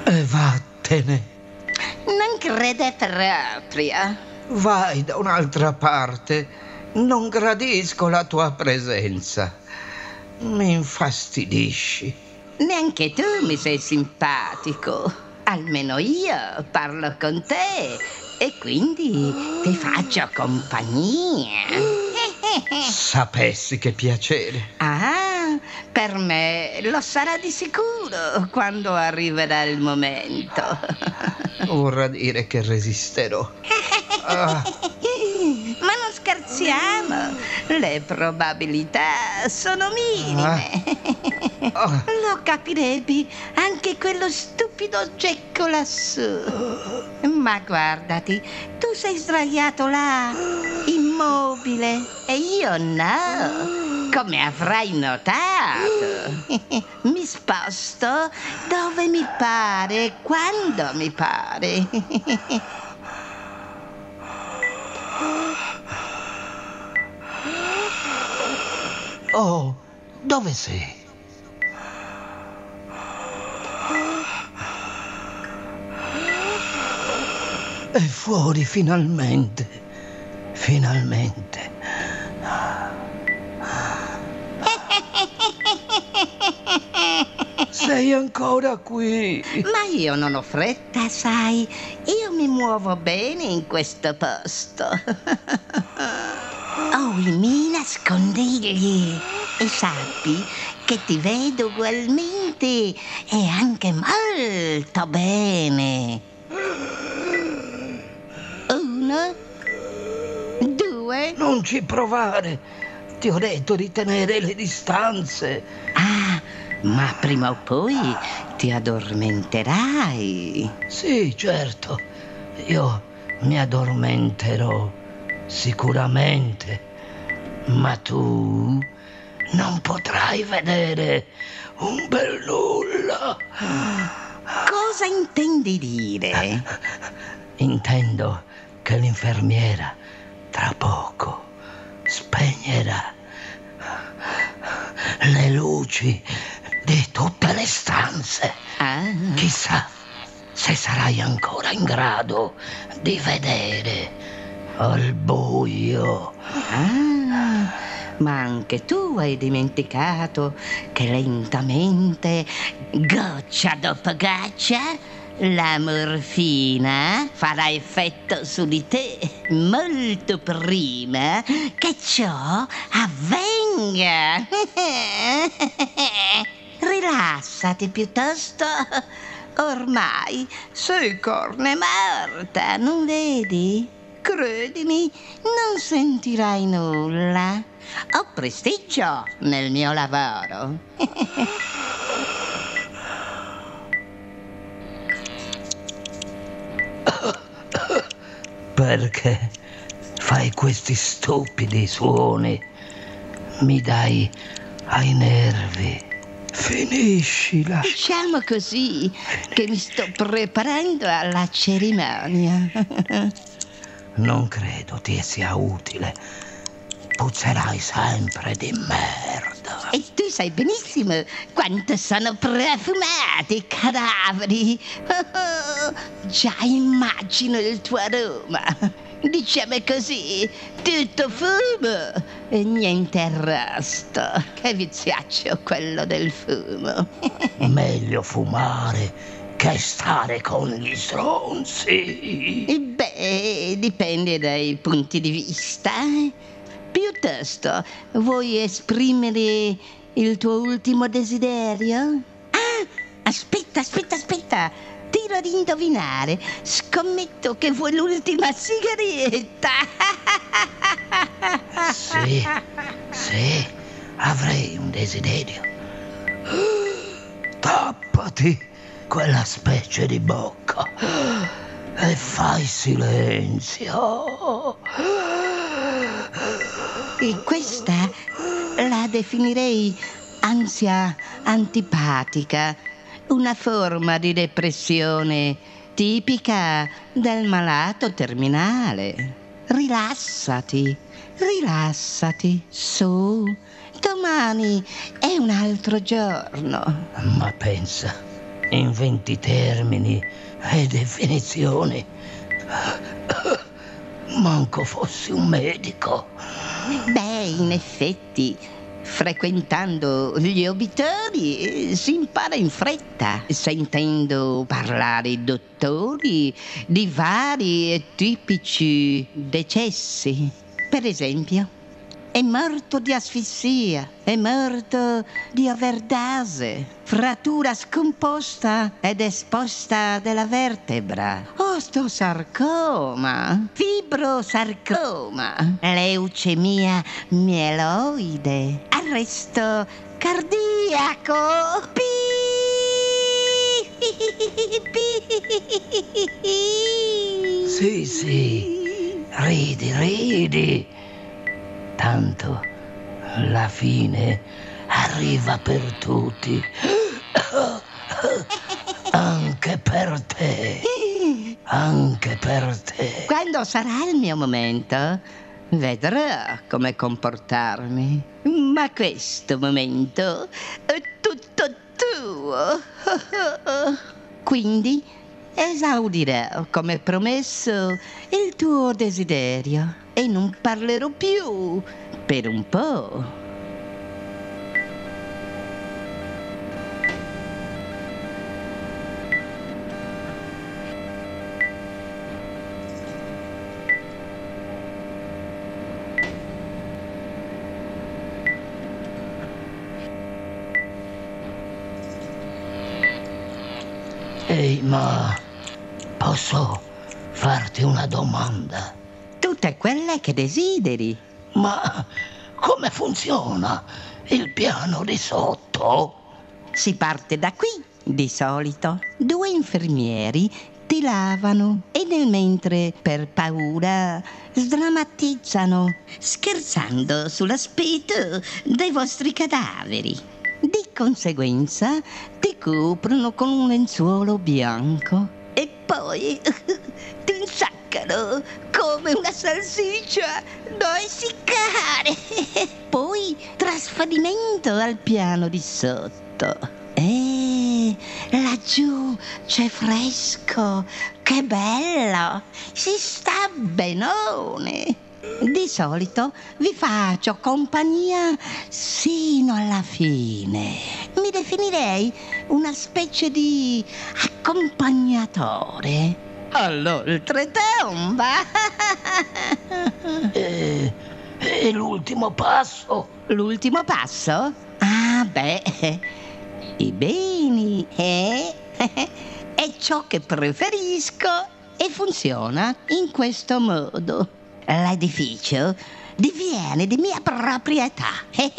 E vattene. Non crede proprio. Vai da un'altra parte. Non gradisco la tua presenza. Mi infastidisci. Neanche tu mi sei simpatico. Almeno io parlo con te e quindi ti faccio compagnia. Sapessi che piacere. Ah, per me lo sarà di sicuro quando arriverà il momento. Vorrà dire che resisterò. Ah. Ma non scherziamo, le probabilità sono minime. Lo capirebbe anche quello stupido Gecko lassù. Ma guardati, tu sei sdraiato là, immobile, e io no, come avrai notato. Mi sposto dove mi pare, quando mi pare. Oh, dove sei? È fuori finalmente. Finalmente. Sei ancora qui. Ma io non ho fretta, sai. Io mi muovo bene in questo posto. Ho i miei nascondigli e sappi che ti vedo ugualmente e anche molto bene. 1, 2. Non ci provare. Ti ho detto di tenere le distanze. Ah, ma prima o poi ti addormenterai. Sì, certo. Io mi addormenterò sicuramente. Ma tu non potrai vedere un bel nulla. Cosa intendi dire? Intendo che l'infermiera tra poco spegnerà le luci di tutte le stanze. Ah. Chissà se sarai ancora in grado di vedere al buio. Ah, ma anche tu hai dimenticato che lentamente, goccia dopo goccia, la morfina farà effetto su di te molto prima che ciò avvenga. Rilassati piuttosto. Ormai sei carne morta, non vedi? Credimi, non sentirai nulla. Ho prestigio nel mio lavoro. Perché fai questi stupidi suoni? Mi dai ai nervi. Finiscila. Diciamo così che mi sto preparando alla cerimonia. Non credo ti sia utile. Puzzerai sempre di merda. E tu sai benissimo quanto sono profumati i cadaveri. Già immagino il tuo aroma. Diciamo così, tutto fumo e niente arrosto. Che viziaccio quello del fumo. Meglio fumare che stare con gli stronzi. Beh, dipende dai punti di vista. Piuttosto, vuoi esprimere il tuo ultimo desiderio? Ah, aspetta. Tiro ad indovinare. Scommetto che vuoi l'ultima sigaretta. Sì, avrei un desiderio. Tappati quella specie di bocca e fai silenzio. E questa la definirei ansia antipatica, una forma di depressione tipica del malato terminale. Rilassati, su. Domani è un altro giorno. Ma pensa inventi termini e definizioni. Manco fossi un medico. Beh, in effetti, frequentando gli obitori si impara in fretta, sentendo parlare i dottori di vari e tipici decessi. Per esempio, è morto di asfissia, è morto di overdose, frattura scomposta ed esposta della vertebra, osteosarcoma, fibrosarcoma, leucemia mieloide, arresto cardiaco. Sì, ridi. Tanto la fine arriva per tutti. Anche per te. Quando sarà il mio momento, vedrò come comportarmi. Ma questo momento è tutto tuo. Quindi esaudirò, come promesso, il tuo desiderio e non parlerò più per un po'. Ehi, ma posso farti una domanda? Tutte quelle che desideri. Ma come funziona il piano di sotto? Si parte da qui, di solito. 2 infermieri ti lavano e nel mentre, per paura, sdrammatizzano, scherzando sull'aspetto dei vostri cadaveri. Di conseguenza ti coprono con un lenzuolo bianco e poi ti insaccano come una salsiccia da essiccare. Poi trasferimento al piano di sotto. Laggiù c'è fresco, che bello, si sta benone. Di solito vi faccio compagnia sino alla fine. Mi definirei una specie di accompagnatore all'oltretomba. E l'ultimo passo? L'ultimo passo? Ah, beh, i beni, eh? È ciò che preferisco e funziona in questo modo. L'edificio diviene di mia proprietà e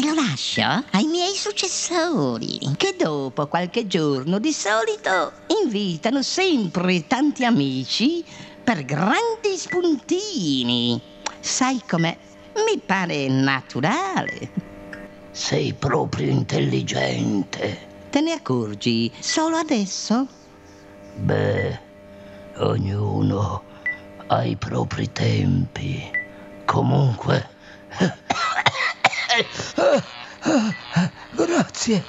lo lascio ai miei successori, che dopo qualche giorno di solito invitano sempre tanti amici per grandi spuntini. Sai com'è? Mi pare naturale. Sei proprio intelligente. Te ne accorgi solo adesso? Beh, ognuno ha i propri tempi. Comunque, grazie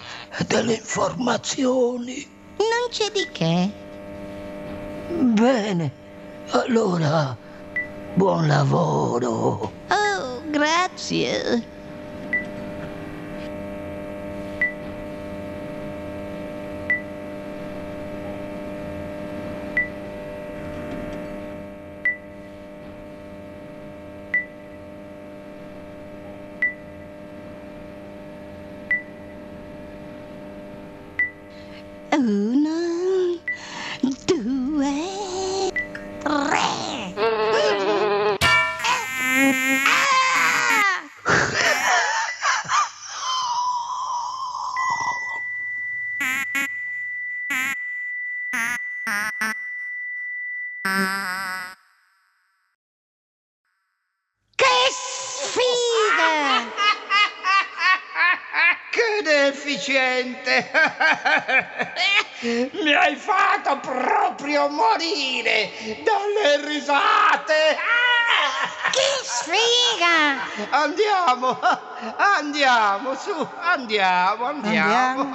delle informazioni. Non c'è di che. Bene, allora, buon lavoro. Oh, grazie. Uno, due, tre. Che sfiga! Che deficiente! Mi hai fatto proprio morire dalle risate! Che sfiga! Andiamo, andiamo, su, andiamo. Andiamo.